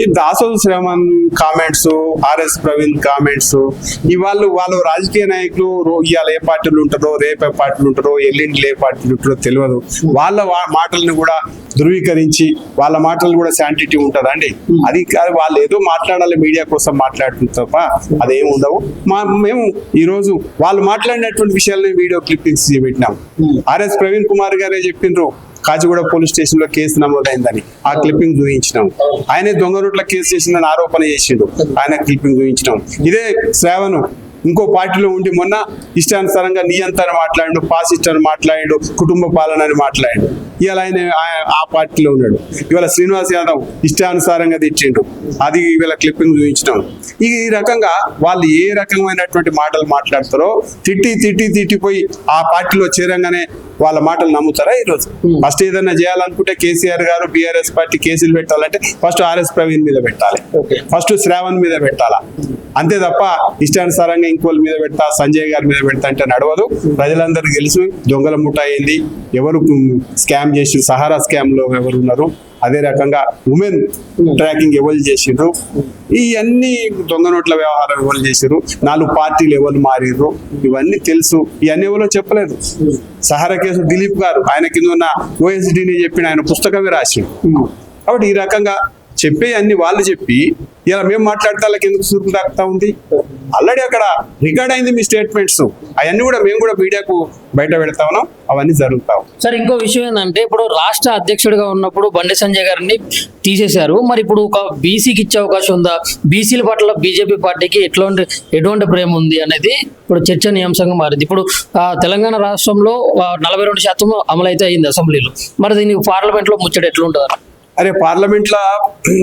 ఈ Dasoju Shravan comments, RS Praveen comments, వాళ్ళు రాజకీయ నాయకులు ఇవాళ ఏ పార్టీలు ఉంటారో, రేపు ఏ పార్టీలు ఉంటారో, ఎల్లుండి ఏ పార్టీలు ఉంటారో తెలియదు. వాళ్ళ మాటలను కూడా ధృవీకరించి వాళ్ళ మాటలు కూడా శాంటిటీ ఉంటుందా అండి? అది కాదు, వాళ్ళు ఏదో మాట్లాడాలి మీడియా కోసం మాట్లాడుతుంది తప్ప అదేం ఉండవు. మేము ఈ రోజు వాళ్ళు మాట్లాడినటువంటి విషయాలని వీడియో క్లిప్పింగ్స్ పెట్టినాం. ఆర్ఎస్ ప్రవీణ్ కుమార్ గారే చెప్పిండ్రు కాచిగూడ పోలీస్ స్టేషన్ లో కేసు నమోదైందని. ఆ క్లిప్పింగ్ చూపించినాం. ఆయనే దొంగ రూట్ల కేసు చేసిందని ఆరోపణ చేసిండు. ఆయన క్లిప్పింగ్ చూపించినాం. ఇదే శ్రావణ్ ఇంకో పార్టీలో ఉండి మొన్న ఇష్టానుసారంగా నియంత్రణ మాట్లాడు, పాసిస్ట్ అని మాట్లాడు, కుటుంబ పాలన అని మాట్లాడు. ఇవాళ ఆయన ఆ పార్టీలో ఉన్నాడు. ఇవాళ శ్రీనివాస్ యాదవ్ ఇష్టానుసారంగా తెచ్చిండు. అది ఇవాళ క్లిప్పింగ్ చూపించినాం. ఈ రకంగా వాళ్ళు ఏ రకమైనటువంటి మాటలు మాట్లాడతారో తిట్టిపోయి ఆ పార్టీలో చేరంగానే వాళ్ళ మాటలు నమ్ముతారా? ఈరోజు ఫస్ట్ ఏదైనా చేయాలనుకుంటే కేసీఆర్ గారు బీఆర్ఎస్ పార్టీ కేసులు పెట్టాలంటే ఫస్ట్ ఆర్ఎస్ ప్రవీణ్ మీద పెట్టాలి, ఫస్ట్ శ్రావణ్ మీద పెట్టాలా. అంతే తప్ప ఇష్టానుసారంగా ఇంకోళ్ళ మీద పెడతా, సంజయ్ గారి మీద పెడతా అంటే నడవదు. ప్రజలందరికీ తెలుసు దొంగల ముఠా అయింది, ఎవరు స్కామ్ చేసి సహారా స్కామ్ లో ఎవరు ఉన్నారు, అదే రకంగా ఉమెన్ ట్రాకింగ్ ఎవరు చేసిండ్రు, ఇవన్నీ దొంగ నోట్ల వ్యవహారం ఎవరు చేసిర్రు, 4 పార్టీలు ఎవరు మారిర్రు, ఇవన్నీ తెలుసు. ఇవన్నీ ఎవరో చెప్పలేదు. సహారా కేసు దిలీప్ గారు ఆయన కింద ఉన్న ఓఎస్డీని చెప్పిన ఆయన పుస్తకమే రాసిండు. కాబట్టి ఈ రకంగా చెప్పే అన్ని వాళ్ళు చెప్పి ఇలా మేము మాట్లాడితే వాళ్ళకి ఎందుకు సూర్పు తాకుతా ఉంది? ఆల్రెడీ అక్కడ రికార్డ్ అయింది మీ స్టేట్మెంట్స్. అవన్నీ కూడా మేము కూడా మీడియాకు బయట పెడతా ఉన్నాం. అవన్నీ జరుగుతాం. సార్ ఇంకో విషయం ఏంటంటే ఇప్పుడు రాష్ట్ర అధ్యక్షుడిగా ఉన్నప్పుడు బండి సంజయ్ గారిని తీసేశారు. మరి ఇప్పుడు ఒక బీసీకి ఇచ్చే అవకాశం ఉందా? బీసీల పట్ల బీజేపీ పార్టీకి ఎటువంటి ప్రేమ ఉంది అనేది ఇప్పుడు చర్చనీయాంశంగా మారింది. ఇప్పుడు తెలంగాణ రాష్ట్రంలో 42% అమలైతే అయింది అసెంబ్లీలో. మరి దీనికి పార్లమెంట్ లో ముచ్చట ఎట్లుంటుంది? అరే పార్లమెంట్ లో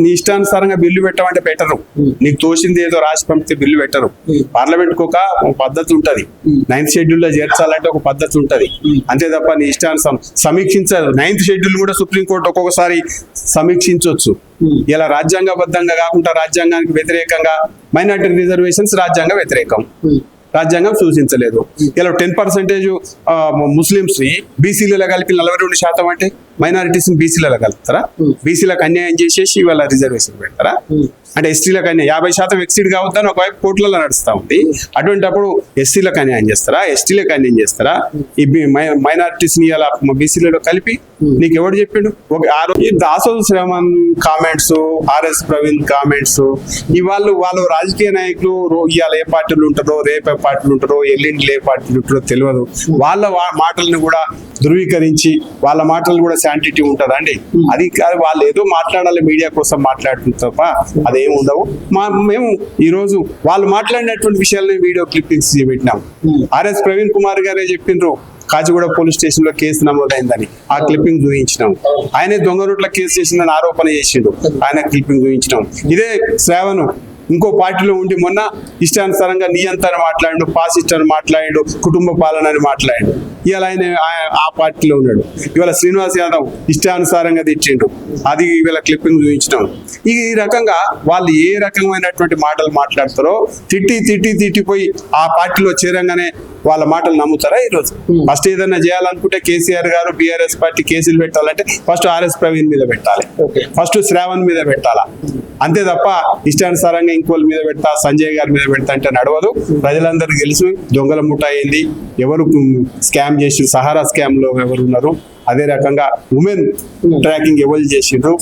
నీ ఇష్టానుసారంగా బిల్లు పెట్టమంటే పెట్టరు. నీకు తోచింది ఏదో రాసి పంపితే బిల్లు పెట్టరు. పార్లమెంట్ కు ఒక పద్ధతి ఉంటది. 9th షెడ్యూల్ లో చేర్చాలంటే ఒక పద్ధతి ఉంటది. అంతే తప్ప నీ ఇష్టానుసారం సమీక్షించదు. 9th షెడ్యూల్ కూడా సుప్రీంకోర్టు ఒక్కొక్కసారి సమీక్షించవచ్చు. ఇలా రాజ్యాంగబద్ధంగా కాకుండా రాజ్యాంగానికి వ్యతిరేకంగా మైనార్టీ రిజర్వేషన్స్ రాజ్యాంగ వ్యతిరేకం, రాజ్యాంగం సూచించలేదు. ఇలా 10% ముస్లింస్ ని బీసీలలో కలిపి 42% అంటే మైనారిటీస్ బీసీలలో కలుపుతారా? బీసీలకు అన్యాయం చేసేసి ఇవాళ రిజర్వేషన్ పెడతారా? అంటే ఎస్టీలకు అన్యాయం 50% ఎక్సీడ్ కావద్దని ఒకవైపు కోర్టులలో నడుస్తూ ఉంది. అటువంటి అప్పుడు ఎస్సీలకు అన్యాయం చేస్తారా? ఎస్టీలకు అన్యాయం చేస్తారా? ఈ మైనారిటీస్ ని ఇలా బీసీలలో కలిపి నీకు ఎవడు చెప్పిండు? ఈ Dasoju Shravan comments, RS Praveen comments, వాళ్ళు రాజకీయ నాయకులు ఇవాళ ఏ పార్టీలు ఉంటారో, రేపు ఏ పార్టీలు ఉంటారో, ఎల్లుండి ఏ పార్టీలు ఉంటారో తెలియదు. వాళ్ళ మాటలను కూడా ధృవీకరించి వాళ్ళ మాటలు కూడా శాంటిటీ ఉంటుందా అండి? అది కాదు, వాళ్ళు ఏదో మాట్లాడాలి మీడియా కోసం మాట్లాడుతుంది తప్ప అదేం ఉండవు. మేము ఈ రోజు వాళ్ళు మాట్లాడినటువంటి విషయాలని వీడియో క్లిప్పింగ్స్ పెట్టినాం. ఆర్ఎస్ ప్రవీణ్ కుమార్ గారే చెప్పిండ్రు కాచిగూడ పోలీస్ స్టేషన్ లో కేసు నమోదైందని. ఆ క్లిప్పింగ్ చూపించినాం. ఆయనే దొంగ రూట్ల కేసు చేసిందని ఆరోపణ చేసిండు. ఆయన క్లిప్పింగ్ చూపించినాం. ఇదే శ్రావణ్ ఇంకో పార్టీలో ఉండి మొన్న ఇష్టానుసారంగా నియంత్రణ మాట్లాడు, పాసిస్ట్ అని మాట్లాడు, కుటుంబ పాలన అని మాట్లాడు. ఇవాళ ఆయన ఆ పార్టీలో ఉన్నాడు. ఇవాళ శ్రీనివాస్ యాదవ్ ఇష్టానుసారంగా తెచ్చిండు. అది ఇవాళ క్లిప్పింగ్ చూపించినాం. ఈ రకంగా వాళ్ళు ఏ రకమైనటువంటి మాటలు మాట్లాడతారో తిట్టిపోయి ఆ పార్టీలో చేరంగానే వాళ్ళ మాటలు నమ్ముతారా? ఈరోజు ఫస్ట్ ఏదైనా చేయాలనుకుంటే కేసీఆర్ గారు బీఆర్ఎస్ పార్టీ కేసులు పెట్టాలంటే ఫస్ట్ ఆర్ఎస్ ప్రవీణ్ మీద పెట్టాలి, ఫస్ట్ శ్రావణ్ మీద పెట్టాలా. అంతే తప్ప ఇష్టానుసారంగా ఇంకోళ్ళ మీద పెడతా, సంజయ్ గారి మీద పెడతా అంటే నడవదు. ప్రజలందరికీ తెలుసు దొంగల ముఠా అయింది, ఎవరు స్కామ్ చేసి సహారా స్కామ్ లో ఎవరు ఉన్నారు, అదే రకంగా ఉమెన్ ట్రాకింగ్ ఎవరు చేసిండ్రు,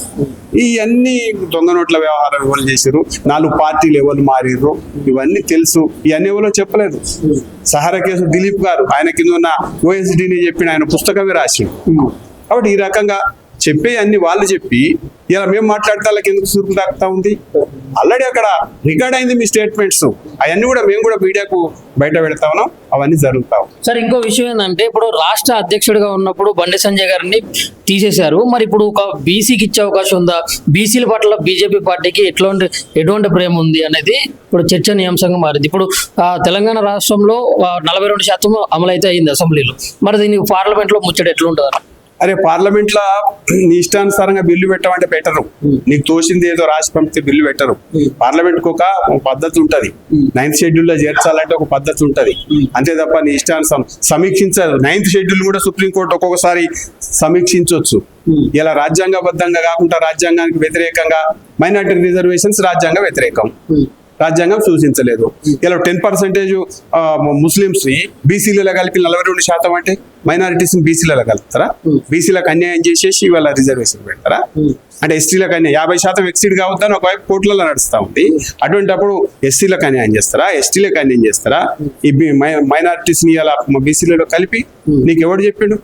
ఇవన్నీ దొంగ నోట్ల వ్యవహారం ఎవరు చేసిర్రు, 4 పార్టీలు ఎవరు మారిర్రు, ఇవన్నీ తెలుసు. ఇవన్నీ ఎవరో చెప్పలేదు. సహారా కేసు దిలీప్ గారు ఆయన కింద ఉన్న ఓఎస్డీని చెప్పిన ఆయన పుస్తకమే రాసిండు. కాబట్టి ఈ రకంగా చెప్పే అన్ని వాళ్ళు చెప్పి ఇలా మేము మాట్లాడితే వాళ్ళకి ఎందుకు సూర్పు తాకుతా ఉంది? ఆల్రెడీ అక్కడ రికార్డ్ అయింది మీ స్టేట్మెంట్స్. అవన్నీ కూడా మేము కూడా మీడియాకు బయట పెడతా ఉన్నాం. అవన్నీ జరుగుతాం. సార్ ఇంకో విషయం ఏంటంటే ఇప్పుడు రాష్ట్ర అధ్యక్షుడిగా ఉన్నప్పుడు బండి సంజయ్ గారిని తీసేశారు. మరి ఇప్పుడు ఒక బీసీకి ఇచ్చే అవకాశం ఉందా? బీసీల పట్ల బీజేపీ పార్టీకి ఎటువంటి ప్రేమ ఉంది అనేది ఇప్పుడు చర్చనీయాంశంగా మారింది. ఇప్పుడు తెలంగాణ రాష్ట్రంలో 42% అమలైతే అయింది అసెంబ్లీలో. మరి దీనికి పార్లమెంట్ లో ముచ్చట ఎట్లుంటుంది? అరే పార్లమెంట్ లా నీ ఇష్టానుసారంగా బిల్లు పెట్టమంటే పెట్టరు. నీకు తోచింది ఏదో రాసి పంపితే బిల్లు పెట్టరు. పార్లమెంట్ కు ఒక పద్ధతి ఉంటది. 9th షెడ్యూల్ లో చేర్చాలంటే ఒక పద్ధతి ఉంటది. అంతే తప్ప నీ ఇష్టానుసారం సమీక్షించదు. 9th షెడ్యూల్ కూడా సుప్రీంకోర్టు ఒక్కొక్కసారి సమీక్షించవచ్చు. ఇలా రాజ్యాంగబద్ధంగా కాకుండా రాజ్యాంగానికి వ్యతిరేకంగా మైనార్టీ రిజర్వేషన్స్ రాజ్యాంగ వ్యతిరేకం. రాజ్యాంగం సూచించలేదు. ఇలా 10% ముస్లింస్ బీసీలలో కలిపి 42% అంటే మైనారిటీస్ బీసీలలో కలుపుతారా? బీసీలకు అన్యాయం చేసేసి ఇవాళ రిజర్వేషన్ పెడతారా? అంటే ఎస్టీలకు అన్యాయం 50% ఎక్సీడ్ కావద్దని ఒకవైపు కోర్టులలో నడుస్తా ఉంది. అటువంటిప్పుడు ఎస్సీలకు అన్యాయం చేస్తారా? ఎస్టీలకు అన్యాయం చేస్తారా? ఈ మైనారిటీస్ ని ఇలా బీసీలలో కలిపి నీకు ఎవడు చెప్పిండు?